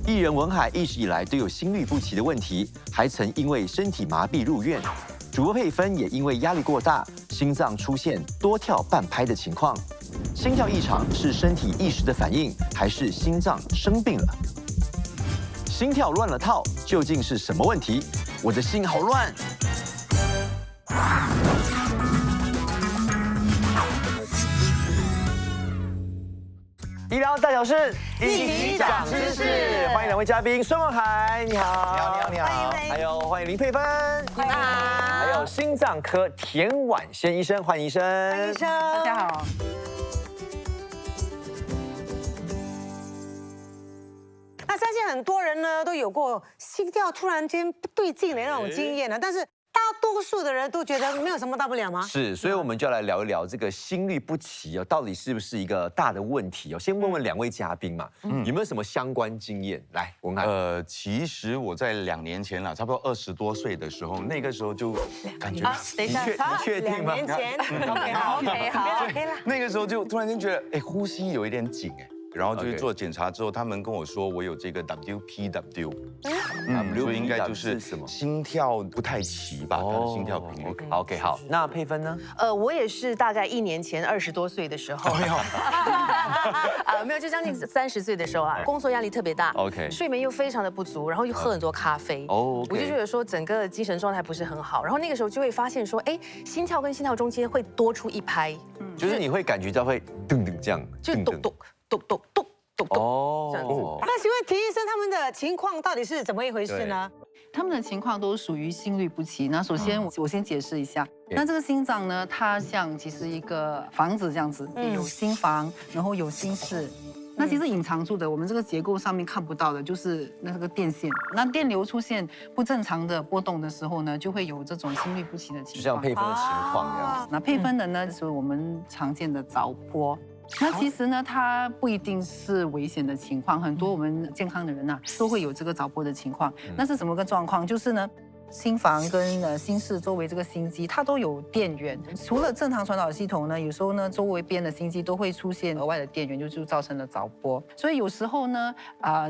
艺人文海一直以来都有心律不齐的问题，还曾因为身体麻痹入院。主播佩芬也因为压力过大，心脏出现多跳半拍的情况。心跳异常是身体一时的反应，还是心脏生病了？心跳乱了套，究竟是什么问题？我的心好乱。医疗大小事，一起长知识。欢迎两位嘉宾，孙文海，你好，你好，还有欢迎林佩芬，你好，还有心脏科田婉仙医生，欢迎医生，大家好。那相信很多人呢都有过心跳突然间不对劲的那种经验呢，但是大多数的人都觉得没有什么大不了吗？是，所以我们就要来聊一聊这个心律不齐哦，到底是不是一个大的问题哦？先问问两位嘉宾嘛，有没有什么相关经验？来，文海。其实我在2年前了，差不多20多岁的时候，那个时候就感觉，等一下，你确定吗2年前，OK，好，那个时候就突然间觉得，哎，呼吸有一点紧，哎。然后就做检查之后，他们跟我说我有这个 WPW， 所以应该就是什么心跳不太齐吧，他的心跳频率。OK， 好，那佩芬呢？我也是大概1年前20多岁的时候，没有，就将近30岁的时候啊，工作压力特别大 ，OK， 睡眠又非常的不足，然后又喝很多咖啡，我就觉得说整个精神状态不是很好，然后那个时候就会发现说，哎，心跳跟心跳中间会多出一拍，就是你会感觉到会咚咚这样，就咚咚。咚咚咚咚咚这样子。那请问田医生他们的情况到底是怎么一回事呢？他们的情况都属于心律不齐。那首先我先解释一下，那这个心脏呢，它像其实一个房子这样子，有心房，然后有心室。那其实隐藏住的，我们这个结构上面看不到的，就是那个电线。那电流出现不正常的波动的时候呢，就会有这种心律不齐的情况。就像佩芬的情况这样子。那佩芬的呢，是我们常见的早波。那其实呢，它不一定是危险的情况，很多我们健康的人呐，都会有这个早波的情况。那是什么个状况？就是呢，心房跟心室周围这个心肌，它都有电源。除了正常传导系统呢，有时候呢，周围边的心肌都会出现额外的电源，就造成了早波。所以有时候呢，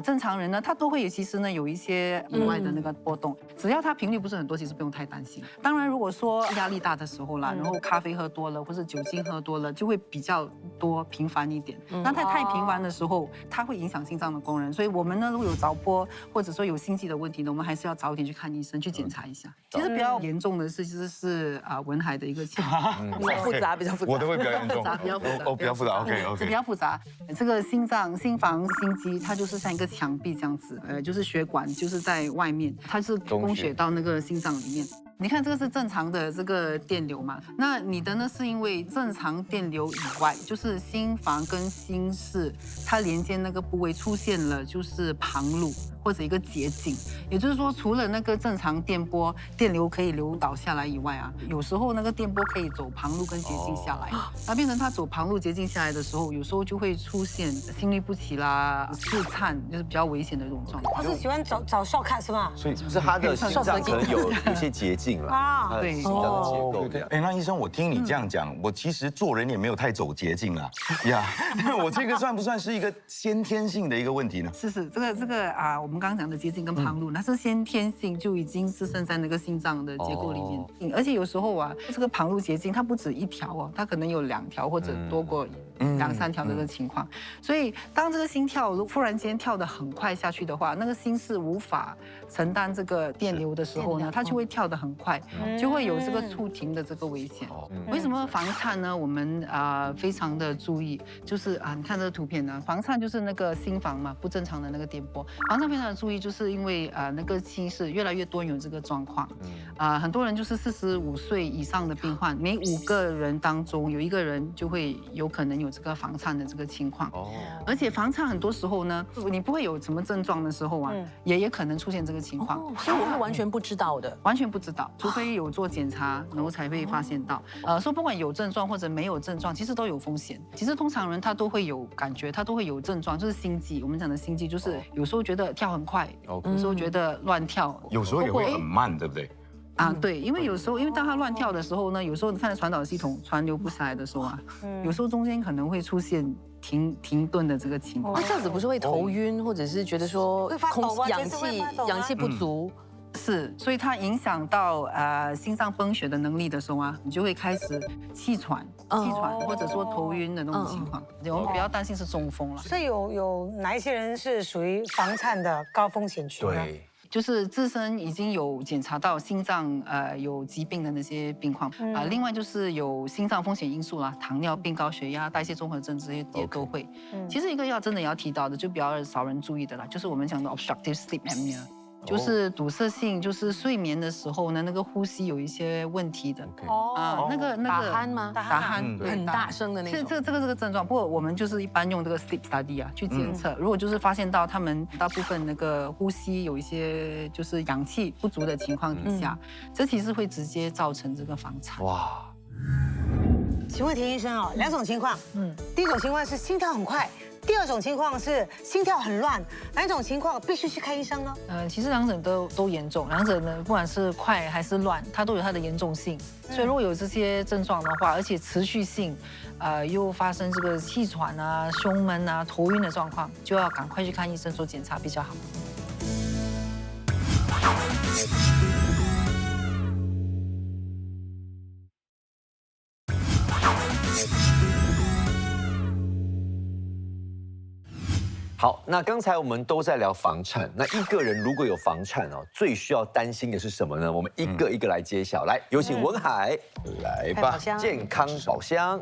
正常人呢，他都会有，其实呢有一些额外的那个波动。只要它频率不是很多，其实不用太担心。当然，如果说压力大的时候啦，然后咖啡喝多了，或者酒精喝多了，就会比较多频繁一点。那它太频繁的时候，它会影响心脏的功能。所以我们呢，如果有早波或者说有心悸的问题呢，我们还是要早一点去看医生去检查一下。其实比较严重的是，其实是文海的一个情况，比较复杂，比较复杂。我的会比较严重，比较复杂，比较复杂。OK， 这比较复杂。这个心脏、心房、心肌，它就是像一个墙壁这样子，就是血管就是在外面，它是供血到那个心脏里面。你看这个是正常的这个电流嘛？那你的呢是因为正常电流以外，就是心房跟心室它连接那个部位出现了就是旁路或者一个结晶，也就是说除了那个正常电波电流可以流导下来以外啊，有时候那个电波可以走旁路跟结晶下来，那变成它走旁路结晶下来的时候，有时候就会出现心律不齐啦、室颤，就是比较危险的这种状况。他是喜欢找笑看是吗？所以是他的心脏可能有一些捷径了啊，对，心脏的结构这样。哎，那医生，我听你这样讲，我其实做人也没有太走捷径啦，呀，我这个算不算是一个先天性的一个问题呢？是这个啊，我们刚刚讲的结晶跟旁路，那是先天性就已经滋生在那个心脏的结构里面，而且有时候啊，这个旁路结晶它不止1条哦，它可能有2条或者多过2、3条这个情况，所以当这个心跳忽然间跳得很快下去的话，那个心室无法承担这个电流的时候呢，它就会跳得很快，就会有这个触停的这个危险。为什么防颤呢？我们非常的注意，就是你看这个图片呢，防颤就是那个心房嘛，不正常的那个电波，防颤非常的注意，就是因为那个心室越来越多人有这个状况，很多人就是45岁以上的病患，每5个人当中有1个人就会有可能有这个房颤的这个情况。而且房颤很多时候呢，你不会有什么症状的时候啊，也可能出现这个情况，所以我是完全不知道的，完全不知道，除非有做检查，然后才会发现到。说不管有症状或者没有症状，其实都有风险。其实通常人他都会有感觉，他都会有症状，就是心悸。我们讲的心悸就是有时候觉得跳很快，有时候觉得乱跳，有时候也会很慢，对不对？对，因为有时候，因为当它乱跳的时候呢，有时候你看传导系统传流不下来的时候啊，有时候中间可能会出现停顿的这个情况。那这样子不是会头晕，或者是觉得说氧气不足？是，所以它影响到心脏泵血的能力的时候啊，你就会开始气喘，或者说头晕的那种情况。我们比较担心是中风了。所以有哪一些人是属于房颤的高风险区呢？对。就是自身已经有检查到心脏有疾病的那些病况另外就是有心脏风险因素啦，糖尿病、高血压、代谢综合症这些也都会。其实一个真的要提到的，就比较少人注意的啦，就是我们讲的 obstructive sleep apnea。就是堵塞性，就是睡眠的时候呢，那个呼吸有一些问题的。那个打鼾吗？打鼾，很大声的那种。这个症状，不过我们就是一般用这个 sleep study 去监测。如果就是发现到他们大部分那个呼吸有一些就是氧气不足的情况底下，这其实会直接造成这个房颤。哇！请问田医生哦，2种情况，第一种情况是心跳很快。第2种情况是心跳很乱，哪一种情况必须去看医生呢？其实两者都严重，两者呢不管是快还是乱，它都有它的严重性。所以如果有这些症状的话，而且持续性，又发生这个气喘啊、胸闷啊、头晕的状况，就要赶快去看医生做检查比较好。好，那刚才我们都在聊房颤，那一个人如果有房颤哦，最需要担心的是什么呢？我们一个一个来揭晓。来，有请文海来吧，健康宝箱。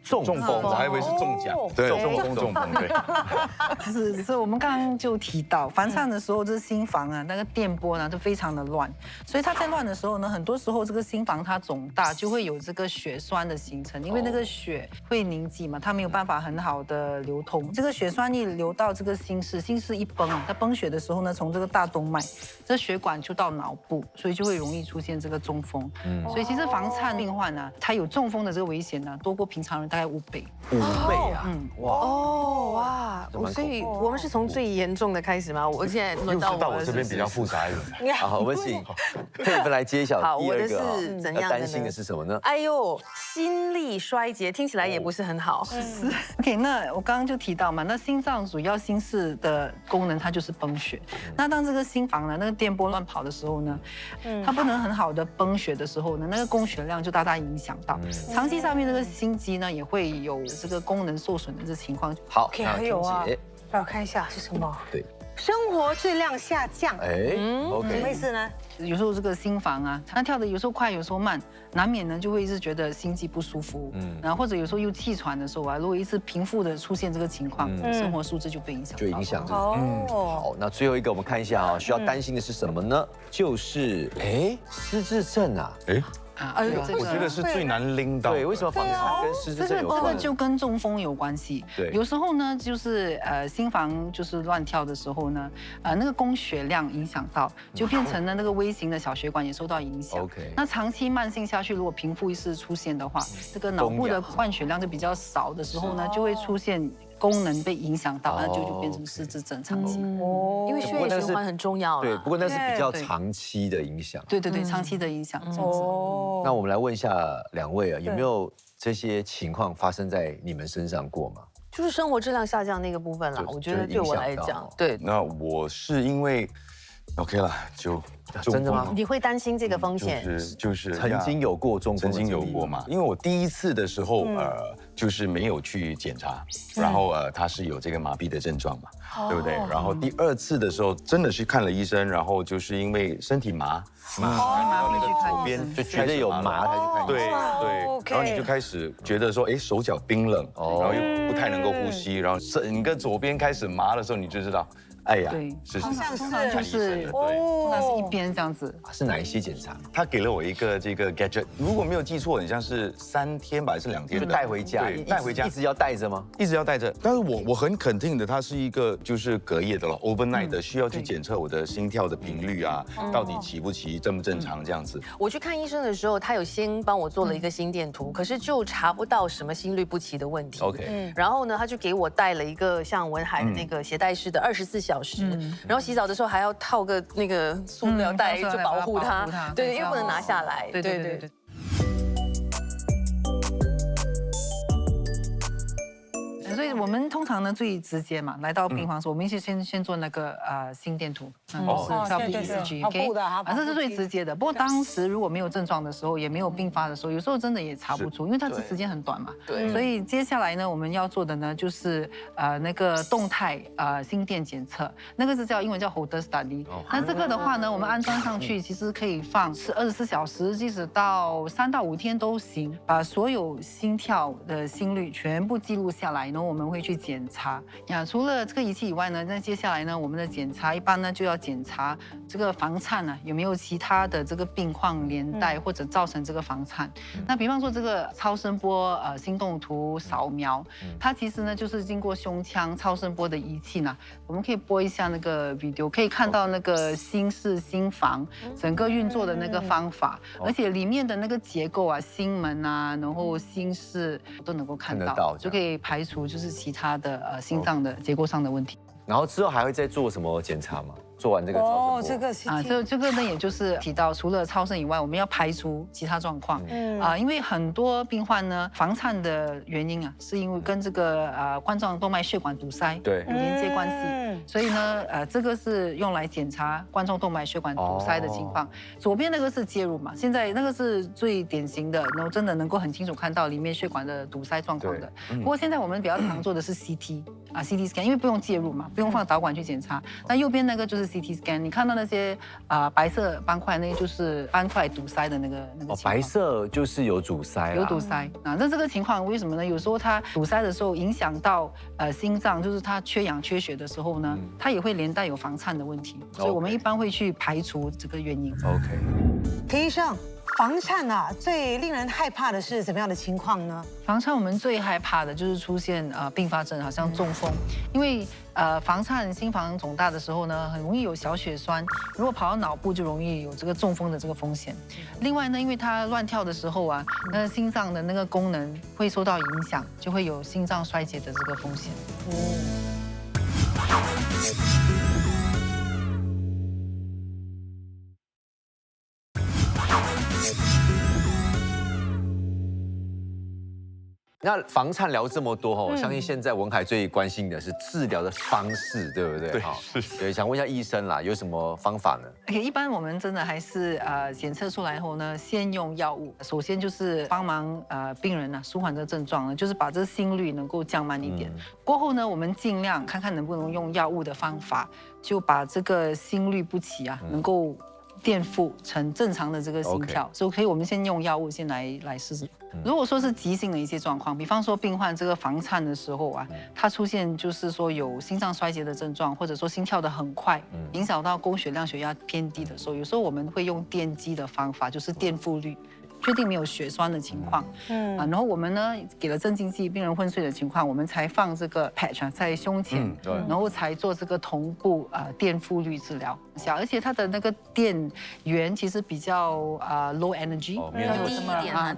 中风，我还以为是中奖，对，中风，对。是我们刚刚就提到房颤的时候，这心房啊，那个电波呢都非常的乱，所以它在乱的时候呢，很多时候这个心房它肿大，就会有这个血栓的形成，因为那个血会凝集嘛，它没有办法很好的流通，这个血栓一流到这个心室一崩啊，它崩血的时候呢，从这个大动脉，这血管就到脑部，所以就会容易出现这个中风。所以其实房颤病患呢，他有中风的这个危险呢，多过平常人大概5倍。5倍啊！哇！所以我们是从最严重的开始吗？我现在轮到我这边比较复杂一点。好，我们请佩芬来揭晓第2个。我的是怎样的呢？担心的是什么呢？哎呦，心力衰竭，听起来也不是很好。OK， 那我刚刚就提到嘛，那心脏主要心室的功能它就是泵血。那当这个心房呢，那个电波乱跑的时候呢，它不能很好的泵血的时候呢，那个供血量就大大影响到。长期上面这个心肌呢，也会有这个功能受损的这情况。好，还有啊，让我看一下是什么？对，生活质量下降。OK，什么意思呢？有时候这个心房啊，它跳的有时候快，有时候慢，难免呢就会一直觉得心悸不舒服，然后或者有时候又气喘的时候啊，如果一直平复的出现这个情况，生活素质就被影响，就影响这个。好，那最后一个我们看一下啊，需要担心的是什么呢？就是失智症啊。我觉得是最难拎到。对，为什么房颤跟失智症有关？这个就跟中风有关系。对，有时候呢，就是心房就是乱跳的时候呢，那个供血量影响到，就变成了那个微型的小血管也受到影响。OK， 那长期慢性下去，如果平复一次出现的话，这个脑部的灌血量就比较少的时候呢，就会出现功能被影响到，那就变成失智症长期。因为血液循环很重要。对，不过那是比较长期的影响。对，长期的影响这样子。那我们来问一下2位啊，有没有这些情况发生在你们身上过吗？就是生活质量下降那个部分啦，我觉得对我来讲，对。那我是因为 OK 了，就真的吗？你会担心这个风险？就是曾经有过中风，曾经有过嘛？因为我第1次的时候，就是没有去检查，然后他是有这个麻痹的症状嘛，对不对？然后第2次的时候，真的去看了医生，然后就是因为身体麻麻痹去看医生，就觉得有麻才去看医生。对，然后你就开始觉得说，手脚冰冷，然后又不太能够呼吸，然后整个左边开始麻的时候，你就知道。哎呀，对，好像是就是那是一边这样子。是哪一些检查？他给了我一个这个 gadget， 如果没有记错，好像是3天吧，还是2天的，就带回家，带回家，一直要带着吗？一直要带着。但是我很肯定的，它是一个就是隔夜的了 ，overnight 的，需要去检测我的心跳的频率啊，到底齐不齐，正不正常这样子。我去看医生的时候，他有先帮我做了一个心电图，可是就查不到什么心律不齐的问题。OK，然后呢，他就给我带了一个像文海的那个携带式的24小时。然后洗澡的时候还要套个那个塑料袋，就保护它，对，因为不能拿下来。对。所以我们通常呢最直接嘛，来到病房的时候，我们先做那个心电图，是跳 ECG，OK， 这是最直接的。不过当时如果没有症状的时候，也没有并发的时候，有时候真的也查不出，因为它的时间很短嘛。对。所以接下来呢，我们要做的呢就是那个动态心电检测，那个是英文叫 Holter Study。那这个的话呢，我们安装上去，其实可以放24小时，即使到3到5天都行，把所有心跳的心率全部记录下来，然后我们会去检查。除了这个仪器以外呢，那接下来呢，我们的检查一般呢就要检查这个房颤呢有没有其他的这个病况连带或者造成这个房颤。那比方说这个超声波心动图扫描，它其实呢就是经过胸腔超声波的仪器呢，我们可以播一下那个 video， 可以看到那个心室、心房整个运作的那个方法，而且里面的那个结构啊、心门啊，然后心室都能够看到，就可以排除就是其他的心脏的结构上的问题。然后之后还会再做什么检查吗？做完这个超声波这个呢，也就是提到除了超声以外，我们要排除其他状况。因为很多病患呢，房颤的原因啊，是因为跟这个冠状动脉血管堵塞有连接关系，所以呢，这个是用来检查冠状动脉血管堵塞的情况。左边那个是介入嘛，现在那个是最典型的，然后真的能够很清楚看到里面血管的堵塞状况的。不过现在我们比较常做的是 CT scan， 因为不用介入嘛，不用放导管去检查。那右边那个就是 CT scan， 你看到那些白色斑块，那个就是斑块堵塞的那个情况。白色就是有阻塞，有堵塞啊。那这个情况为什么呢？有时候它堵塞的时候影响到心脏，就是它缺氧缺血的时候呢，它也会连带有房颤的问题，所以我们一般会去排除这个原因。田医生，房颤最令人害怕的是怎么样的情况呢？房颤我们最害怕的就是出现并发症，好像中风，因为房颤心房肿大的时候呢，很容易有小血栓，如果跑到脑部就容易有这个中风的这个风险。另外呢，因为它乱跳的时候啊，那心脏的那个功能会受到影响，就会有心脏衰竭的这个风险。那房颤聊这么多我相信现在文海最关心的是治疗的方式，对不对？对，想问一下医生啦，有什么方法呢？一般我们真的还是检测出来后呢，先用药物。首先就是帮忙病人舒缓这症状呢，就是把这心率能够降慢一点。过后呢，我们尽量看看能不能用药物的方法，就把这个心律不齐能够垫付成正常的这个心跳，所以可以我们先用药物先来试试。如果说是急性的一些状况，比方说病患这个房颤的时候他出现就是说有心脏衰竭的症状，或者说心跳得很快，影响到供血量、血压偏低的时候，有时候我们会用电击的方法，就是垫付率。确定没有血栓的情况，然后我们呢给了镇静剂，病人昏睡的情况，我们才放这个 patch 在胸前，然后才做这个同步电复率治疗。而且它的那个电源其实比较low energy， 比较低一点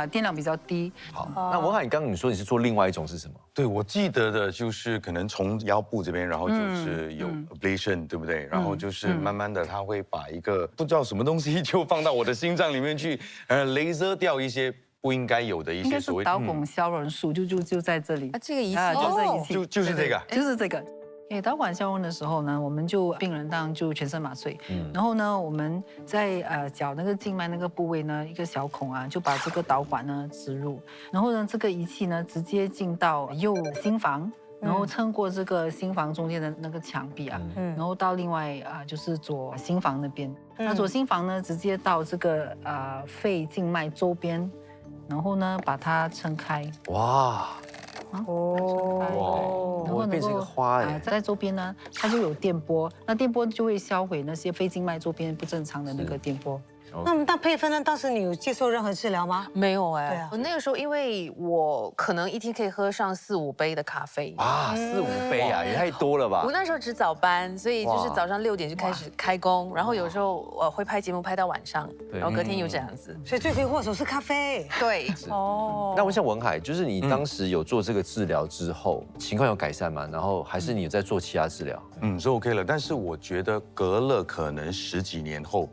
电量比较低。好，那文海，你说你是做另外一种是什么？对，我记得的就是可能从腰部这边，然后就是有 ablation， 对不对？然后就是慢慢的，他会把一个不知道什么东西就放到我的心脏里面去，laser 掉一些不应该有的一些所谓导管消融术，就在这里。这个仪器就这仪器，就是这个，就是这个。导管消融的时候呢，我们就病人当然就全身麻醉，然后呢，我们在脚那个静脉那个部位呢，一个小孔就把这个导管呢植入，然后呢，这个仪器呢直接进到右心房，然后撑过这个心房中间的那个墙壁然后到另外就是左心房那边，那左心房呢直接到这个肺静脉周边，然后呢把它撑开。哇！然后变成一个花在周边呢，它就有电波，那电波就会销毁那些肺静脉周边不正常的那个电波。那我们当佩芬呢？当时你有接受任何治疗吗？没有我那个时候因为我可能一天可以喝上4、5杯的咖啡4、5杯也太多了吧？我那时候值早班，所以就是早上6点就开始开工，然后有时候我会拍节目拍到晚上，然后隔天又这样子。所以罪魁祸首是咖啡。对，那我想文海，就是你当时有做这个治疗之后，情况有改善吗？然后还是你有在做其他治疗？是 OK 了，但是我觉得隔了可能10几年后，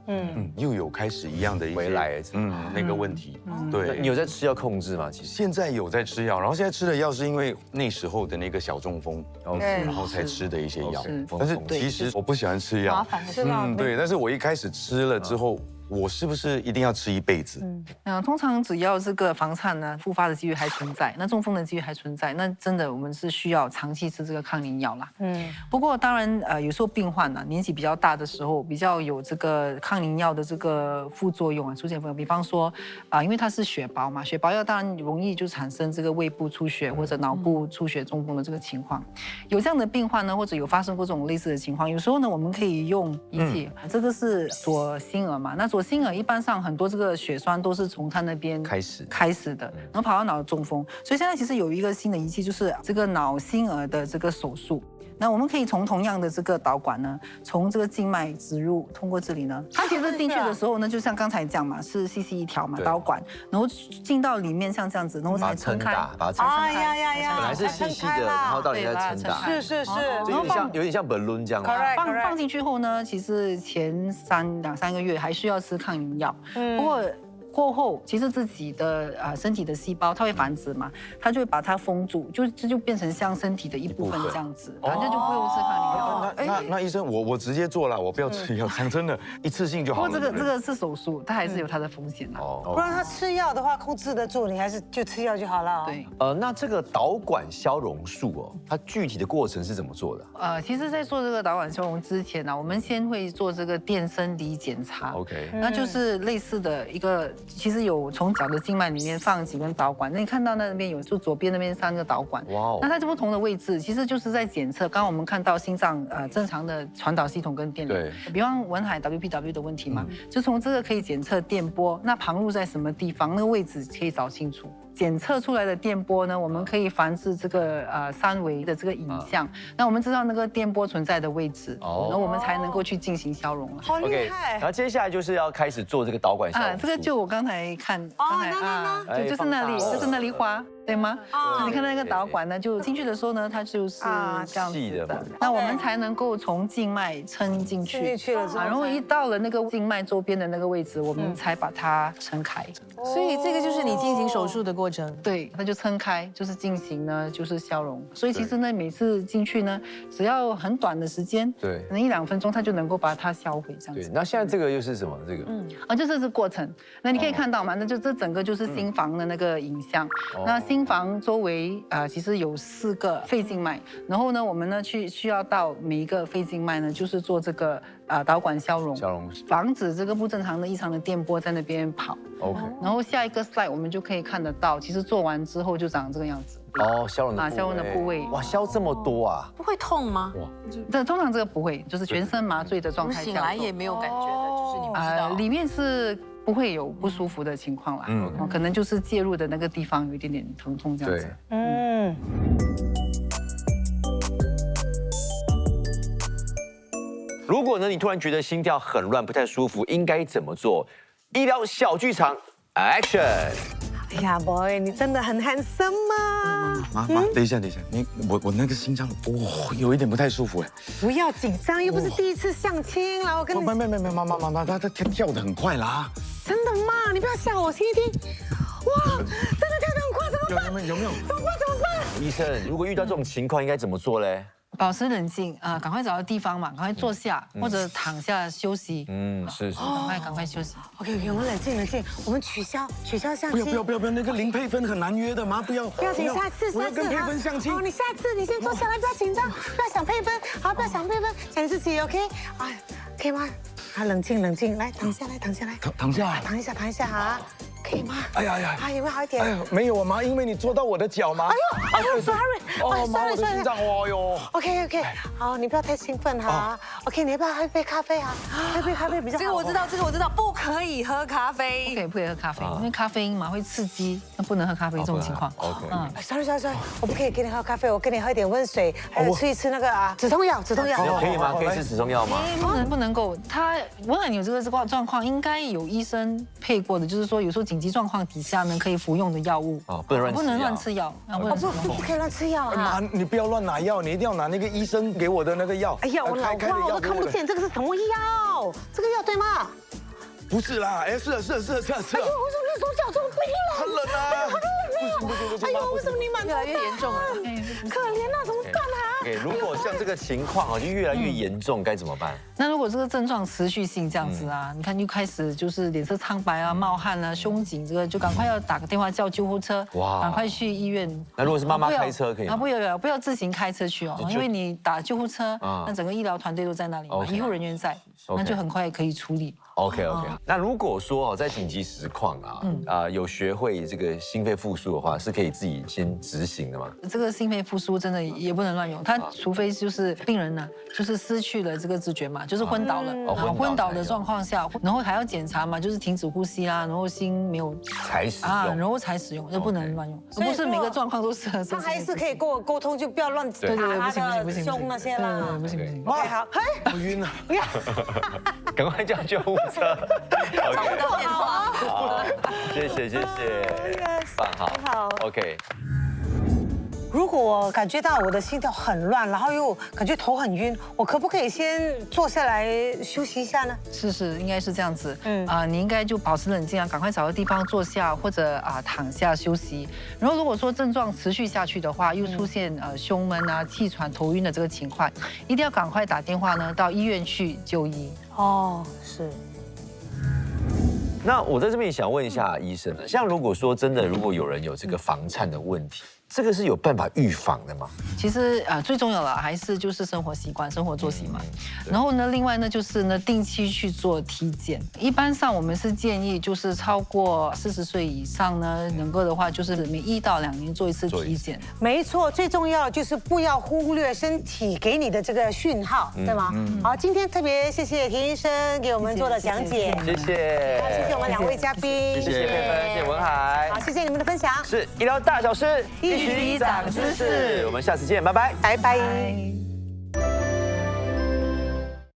又有开始始一样的一些回来那个问题。你对，有在吃药控制吗？其实现在有在吃药，然后现在吃的药是因为那时候的那个小中风，然后才吃的一些药。但是其实我不喜欢吃药，麻烦的是吧？对，但是我一开始吃了之后，我是不是一定要吃一辈子？通常只要这个房颤呢复发的几率还存在，那中风的几率还存在，那真的我们是需要长期吃这个抗凝药啦。不过当然有时候病患呢年纪比较大的时候，比较有这个抗凝药的这个副作用出现副作用，比方说因为它是血包嘛，血包药当然容易就产生这个胃部出血或者脑部出血中风的这个情况。有这样的病患呢，或者有发生过这种类似的情况，有时候呢我们可以用仪器，这个是左心耳嘛，那左心耳一般上很多这个血栓都是从它那边开始的，然后跑到脑中风，所以现在其实有一个新的仪器，就是这个脑心耳的这个手术。那我们可以从同样的这个导管呢，从这个静脉植入，通过这里呢，它其实进去的时候呢，就像刚才讲嘛，是细细一条嘛导管，然后进到里面像这样子，然后才撑开，把它撑开。呀！本来是细细的，然后到里面再撑大。是，有点像 balloon 这样。放进去后呢，其实前两三个月还需要吃抗凝药，不过过后，其实自己的身体的细胞它会繁殖嘛，它就会把它封住，就变成像身体的一部分这样子，反正就不用吃抗凝药。那医生，我直接做了，我不要吃药，讲真的，一次性就好了。不过这个是手术，它还是有它的风险啦。不然他吃药的话控制得住，你还是就吃药就好了。对。那这个导管消融术它具体的过程是怎么做的？其实，在做这个导管消融之前呢，我们先会做这个电生理检查。OK。那就是类似的一个。其实有从脚的静脉里面放几根导管，那你看到那边有，就左边那边3个导管。哇！那它在不同的位置，其实就是在检测。刚刚我们看到心脏正常的传导系统跟电流。对。比方文海 WPW 的问题嘛，就从这个可以检测电波，那旁路在什么地方，那个位置可以找清楚。检测出来的电波呢，我们可以繁殖这个3维的这个影像。那我们知道那个电波存在的位置，然后我们才能够去进行消融了。好厉害！然后接下来就是要开始做这个导管消融术。这个就我刚才看，就是那里花。对吗？你看那个导管呢，就进去的时候呢，它就是这样子的。那我们才能够从静脉撑进去。进去了之后，然后一到了那个静脉周边的那个位置，我们才把它撑开。所以这个就是你进行手术的过程。对，它就撑开，就是进行呢，就是消融。所以其实呢，每次进去呢，只要很短的时间，对，可能1-2分钟，它就能够把它销毁这样子。对，那现在这个又是什么？这个就是这过程。那你可以看到嘛，那就这整个就是心房的那个影像。那心房周围其实有4个肺静脉，然后呢，我们呢需要到每一个肺静脉呢，就是做这个导管消融，防止这个不正常的异常的电波在那边跑。OK。然后下一个 slide 我们就可以看得到，其实做完之后就长这个样子。消融的消融的部位。哇，消这么多啊！不会痛吗？哇，通常这个不会，就是全身麻醉的状态下。醒来也没有感觉的，就是你不知道。里面是不会有不舒服的情况啦，可能就是介入的那个地方有一点点疼痛这样子。如果呢，你突然觉得心跳很乱，不太舒服，应该怎么做？医疗小剧场 ，Action！ 哎呀 ，boy， 你真的很 handsome 嘛！妈，等一下，我那个心脏有一点不太舒服哎。不要紧张，又不是第一次相亲了，我跟你。没，妈，他跳得很快啦。真的吗？你不要吓我，听一听。哇，真的跳得很快，怎么办？有没有？怎么办？医生，如果遇到这种情况，应该怎么做嘞？保持冷静赶快找个地方嘛，赶快坐下或者躺下休息。是。赶快休息。OK， 我们冷静，我们取消相亲。不要，那个林佩芬很难约的嘛，不要。不要紧，下次。我要跟佩芬相亲。你下次你先坐下来，不要紧张，不要想佩芬，好，不要想佩芬，想自己 OK？ 可以吗？冷静，来躺下来。躺下。躺一下啊。可以吗？哎呀，有没有好一点？哎呀，没有啊妈，因为你坐到我的脚嘛。哎呦 ，sorry， 妈，我的心脏哟。OK， 好，你不要太兴奋哈。OK， 你要不要喝一杯咖啡啊？喝一杯咖啡比较好。这个我知道，不可以喝咖啡。不可以喝咖啡，因为咖啡因嘛会刺激，那不能喝咖啡这种情况。sorry， 我不可以给你喝咖啡，我给你喝一点温水，还有吃一次那个止痛药。可以吗？可以吃止痛药吗？不能够，我想你有这个状况，应该有医生配过的，就是说有时候紧急状况底下呢，可以服用的药物不能乱吃药，不可以乱吃药啊！妈，你不要乱拿药，你一定要拿那个医生给我的那个药。哎呀，我老花，我都看不见，这个是什么药？这个药对吗？不是啦，哎，是。哎呦，为什么你手脚这么冰冷？很冷啊！不行，哎呦，为什么你满头越来越严重了。可怜啊，怎么办啊？如果像这个情况就越来越严重，该怎么办？那如果这个症状持续性这样子啊，你看就开始就是脸色苍白啊、冒汗啊、胸紧，这个就赶快要打个电话叫救护车，赶快去医院。那如果是妈妈开车可以吗？不要自行开车去哦，因为你打救护车，那整个医疗团队都在那里，医护人员在，那就很快可以处理。OK。那如果说在紧急实况有学会这个心肺复苏的话，是可以自己先执行的吗？这个心肺复苏真的也不能乱用，它除非就是病人呢，就是失去了这个知觉嘛，就是昏倒了，然后昏倒的状况下，然后还要检查嘛，就是停止呼吸啦，然后心没有才使用，然后才使用，就不能乱用，不是每个状况都适合。他还是可以跟我沟通，就不要乱打他的胸那些啦。不行。OK，好，我晕了，赶快叫救护车。找不到电话。好，谢谢，棒好 ，OK。如果我感觉到我的心跳很乱，然后又感觉头很晕，我可不可以先坐下来休息一下呢？是，应该是这样子。你应该就保持冷静啊，赶快找个地方坐下或者躺下休息。然后如果说症状持续下去的话，又出现胸闷啊、气喘、头晕的这个情况，一定要赶快打电话呢到医院去就医。哦，是。那我在这边也想问一下医生了，像如果说真的，如果有人有这个房颤的问题，这个是有办法预防的吗？其实最重要的还是就是生活习惯、生活作息嘛。然后呢，另外呢就是呢定期去做体检。一般上我们是建议就是超过40岁以上呢，能够的话就是每1到2年做一次体检。没错，最重要就是不要忽略身体给你的这个讯号，对吗？好，今天特别谢谢田医生给我们做的讲解，谢谢，谢谢我们2位嘉宾，谢谢佩芬，谢谢文海，好，谢谢你们的分享，是医疗大小事，1举1长知识，我们下次见，拜拜，拜拜。